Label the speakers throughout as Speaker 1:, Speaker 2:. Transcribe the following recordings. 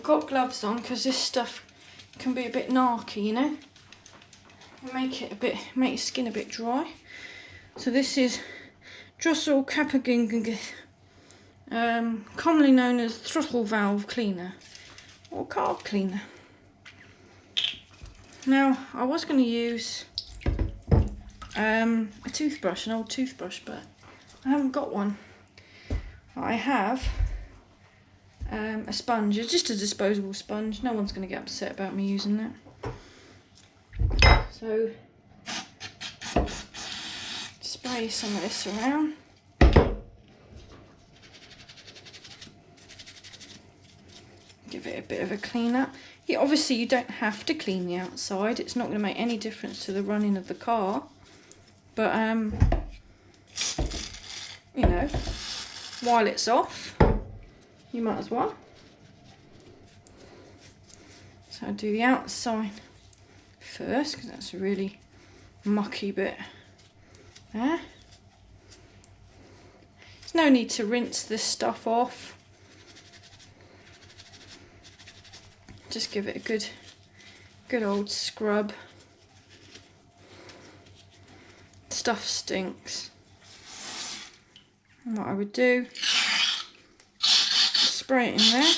Speaker 1: I've got gloves on because this stuff can be a bit narky, you know. Make your skin a bit dry. So this is Drossel Capaging, commonly known as throttle valve cleaner or carb cleaner. Now I was going to use a toothbrush, an old toothbrush, but I haven't got one. I have a sponge, it's just a disposable sponge. No one's going to get upset about me using that. So spray some of this around. Give it a bit of a clean up. Yeah, obviously you don't have to clean the outside. It's not going to make any difference to the running of the car. But you know, while it's off, you might as well. So I'll do the outside first because that's a really mucky bit there. There's no need to rinse this stuff off. Just give it a good old scrub. Stuff stinks. And what I would do, spray it in there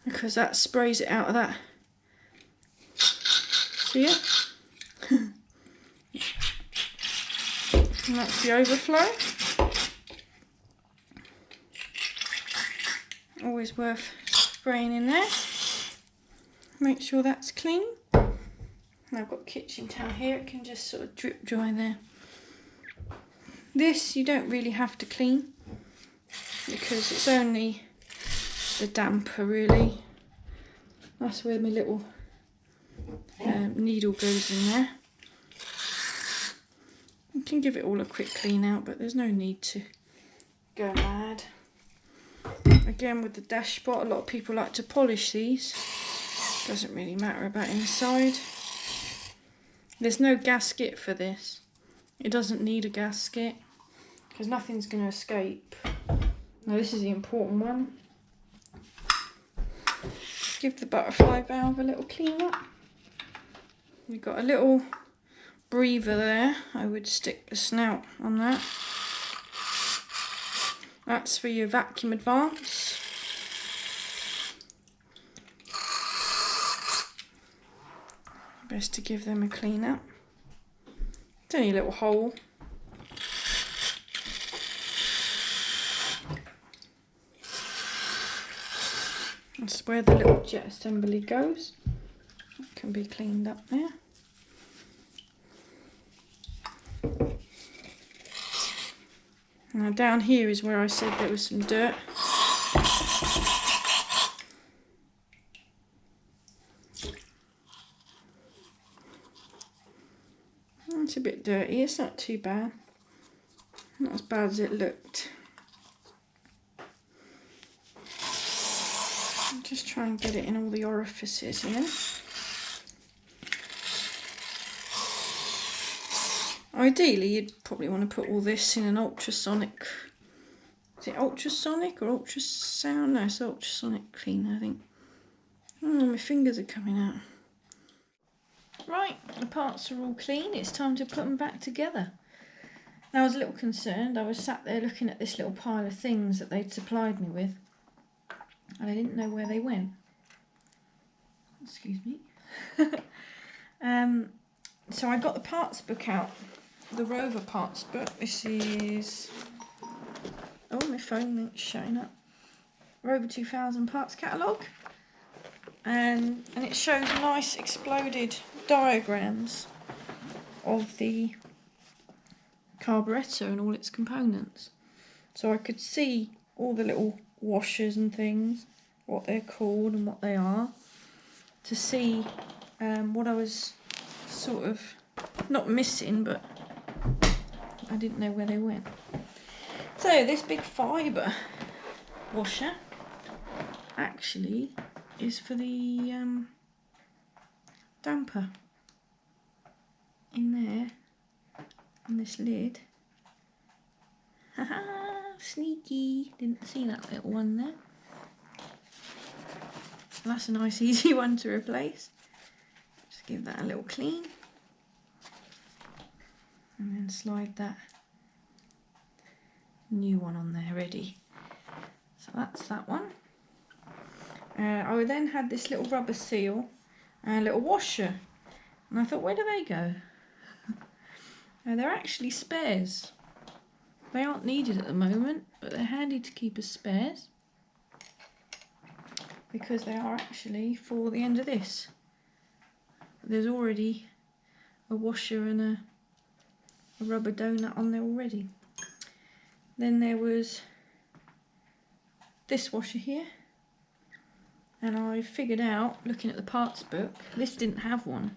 Speaker 1: because that sprays it out of that. See it? And that's the overflow. Always worth spraying in there. Make sure that's clean. And I've got kitchen towel here, it can just sort of drip dry there. This you don't really have to clean because it's only the damper really. That's where my little needle goes in there. You can give it all a quick clean out, but there's no need to go mad. Again with the dashboard, a lot of people like to polish these. Doesn't really matter about inside. There's no gasket for this. It doesn't need a gasket because nothing's going to escape. Now this is the important one. Give the butterfly valve a little clean up. We've got a little breather there. I would stick the snout on that. That's for your vacuum advance. Best to give them a clean up. It's only a little hole. That's where the little jet assembly goes. It can be cleaned up there. Now down here is where I said there was some dirt. It's a bit dirty, it's not too bad. Not as bad as it looked. I'll just try and get it in all the orifices here. Ideally, you'd probably want to put all this in an ultrasonic. Is it ultrasonic or ultrasound? No, it's ultrasonic cleaner, I think. Oh, my fingers are coming out. Right, the parts are all clean. It's time to put them back together. Now, I was a little concerned. I was sat there looking at this little pile of things that they'd supplied me with, and I didn't know where they went. Excuse me. So I got the parts book out. The Rover parts book. This is, oh, my phone link's showing up. Rover 2000 parts catalogue, and it shows nice exploded diagrams of the carburettor and all its components. So I could see all the little washers and things, what they're called and what they are, to see what I was sort of not missing, but I didn't know where they went. So this big fibre washer actually is for the damper in there on this lid. Haha, sneaky, didn't see that little one there. So that's a nice easy one to replace. Just give that a little clean. And then slide that new one on there ready. So that's that one. I then had this little rubber seal and a little washer. And I thought, where do they go? They're actually spares. They aren't needed at the moment, but they're handy to keep as spares. Because they are actually for the end of this. There's already a washer and a rubber donut on there already. Then there was this washer here, and I figured out, looking at the parts book, this didn't have one,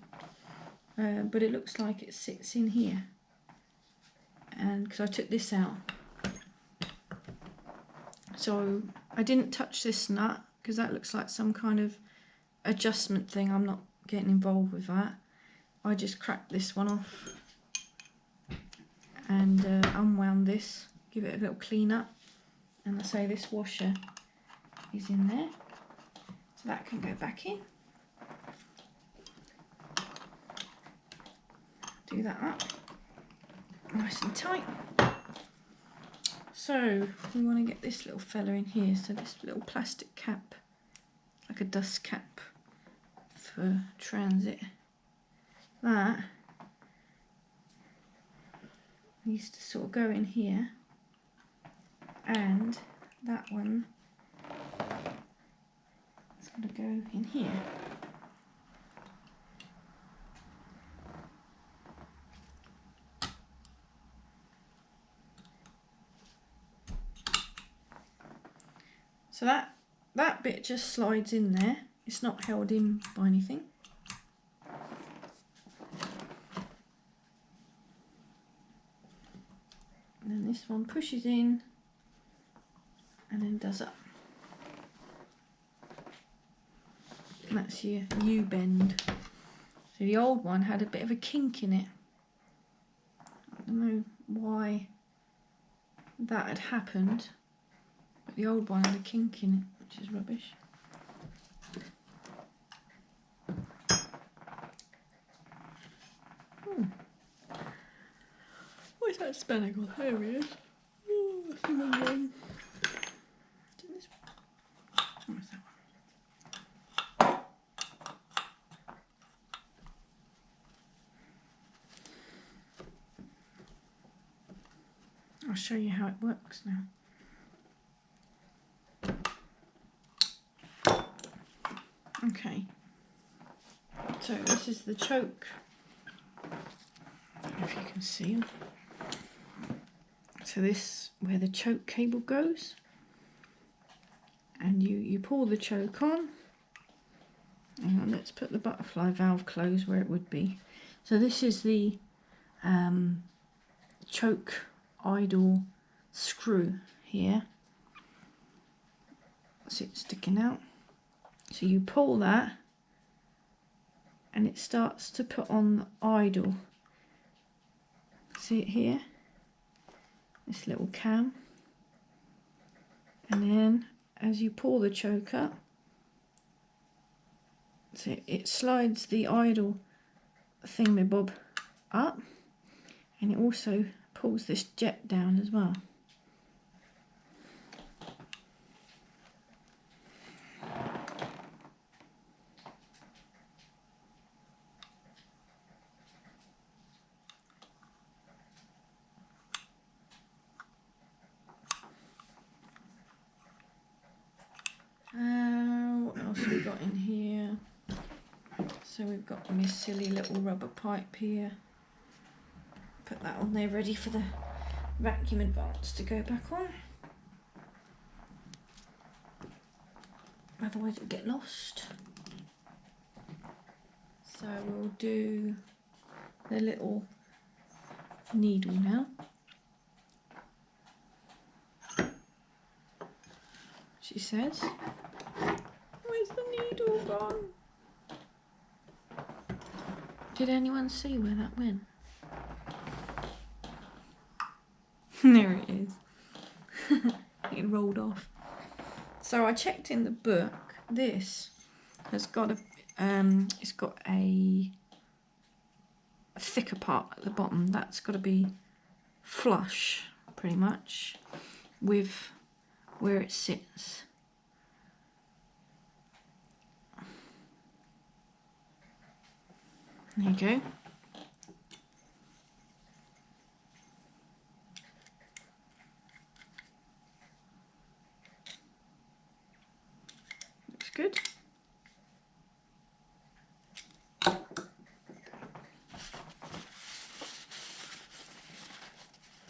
Speaker 1: but it looks like it sits in here, and because I took this out, so I didn't touch this nut because that looks like some kind of adjustment thing. I'm not getting involved with that. I just cracked this one off and unwound this, give it a little clean up, and I say this washer is in there, so that can go back in. Do that up nice and tight. So we want to get this little fella in here, so this little plastic cap, like a dust cap for transit, that needs to sort of go in here, and that one is going to go in here. So that bit just slides in there. It's not held in by anything. And then this one pushes in and then does up. And that's your U-bend. So the old one had a bit of a kink in it. I don't know why that had happened, but the old one had a kink in it, which is rubbish. Where's that spanner gone? There he is. Oh, that's the wrong one. Is it this one? Where's that one? I'll show you how it works now. Okay, so this is the choke. I don't know if you can see it. So this where the choke cable goes, and you pull the choke on. Hang on, let's put the butterfly valve close where it would be. So this is the choke idle screw here. See it sticking out. So you pull that and it starts to put on the idle. See it here? This little cam. And then as you pull the choke up, so it slides the idle thingamabob up, and it also pulls this jet down as well. What else have we got in here? So we've got my silly little rubber pipe here. Put that on there ready for the vacuum advance to go back on. Otherwise it'll get lost. So we'll do the little needle now. She says, where's the needle gone? Did anyone see where that went? There it is. It rolled off. So I checked in the book. This has got it's got a thicker part at the bottom. That's got to be flush, pretty much, with where it sits. There you go. Looks good.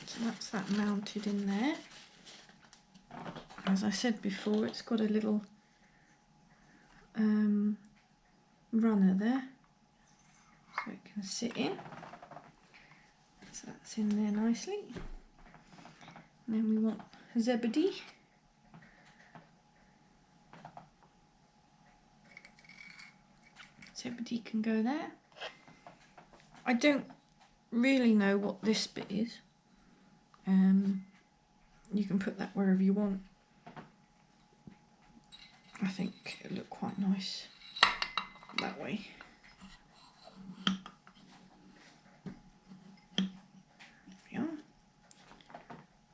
Speaker 1: So that's that mounted in there. As I said before, it's got a little runner there, so it can sit in. So that's in there nicely. And then we want Zebedee. Zebedee can go there. I don't really know what this bit is. You can put that wherever you want. I think it'll look quite nice that way. There we are.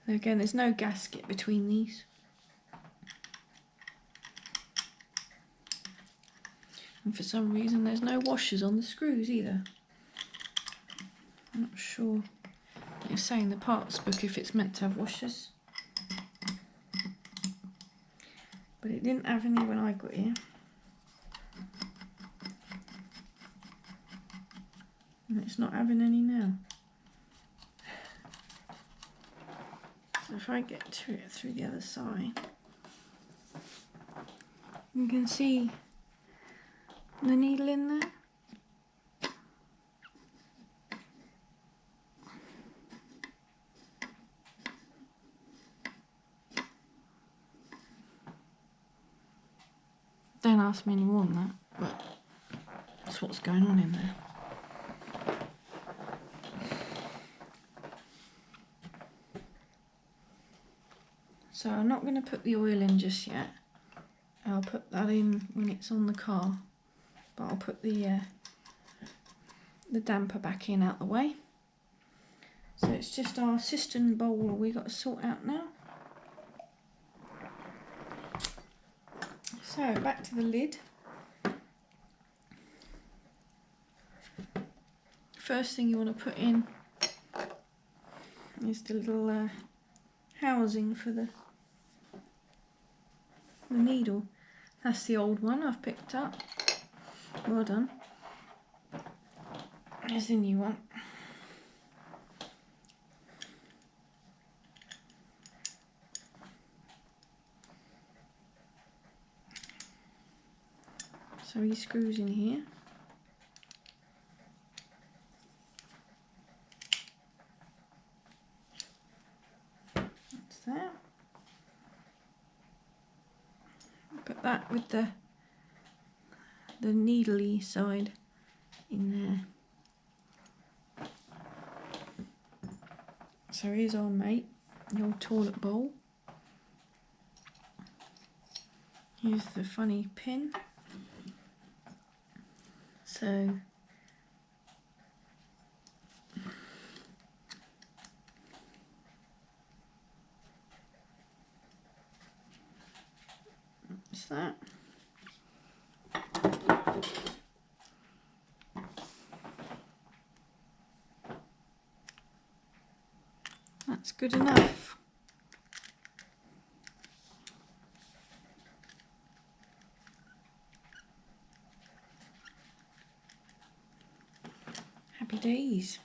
Speaker 1: So again, there's no gasket between these. And for some reason there's no washers on the screws either. I'm not sure. You're saying the parts book if it's meant to have washers. But it didn't have any when I got here. And it's not having any now. So if I get to it through the other side, you can see the needle in there. Don't ask me any more than that, but that's what's going on in there. So I'm not going to put the oil in just yet. I'll put that in when it's on the car, but I'll put the damper back in out the way. So it's just our cistern bowl we got to sort out now. So back to the lid. First thing you want to put in is the little housing for the needle. That's the old one I've picked up. Well done. Here's the new one. So he screws in here. That's that. Put that with the needly side in there. So here's our mate, your toilet bowl. Here's the funny pin. So that's that. That's good enough. Happy days.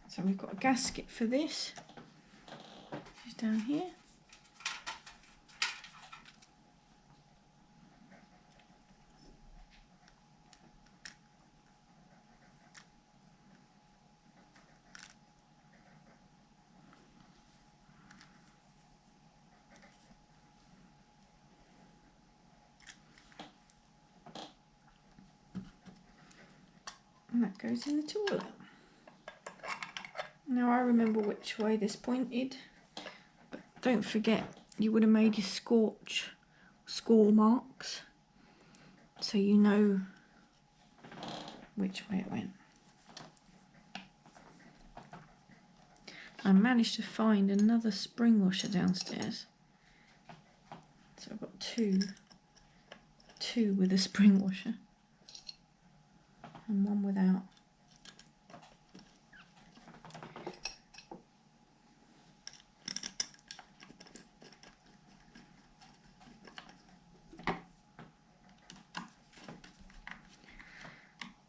Speaker 1: So we've got a gasket for this. It's down here. And that goes in the toilet. Now I remember which way this pointed, but don't forget you would have made your score marks so you know which way it went. I managed to find another spring washer downstairs. So I've got two with a spring washer and one without.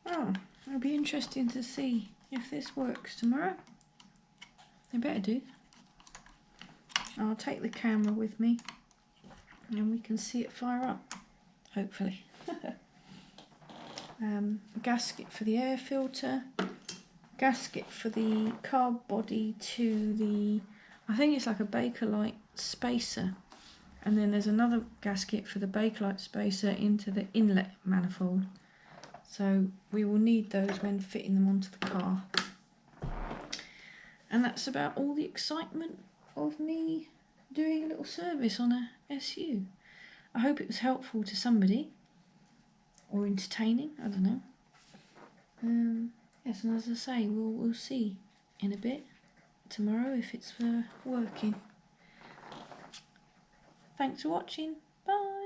Speaker 1: Oh, it'll be interesting to see if this works tomorrow. It better do. I'll take the camera with me and we can see it fire up, hopefully. Gasket for the air filter, gasket for the carb body to the, I think it's like a Bakelite spacer, and then there's another gasket for the Bakelite spacer into the inlet manifold. So we will need those when fitting them onto the car. And that's about all the excitement of me doing a little service on a SU. I hope it was helpful to somebody, or entertaining, I don't know. Yes, and as I say, we'll see in a bit tomorrow if it's working. Thanks for watching. Bye.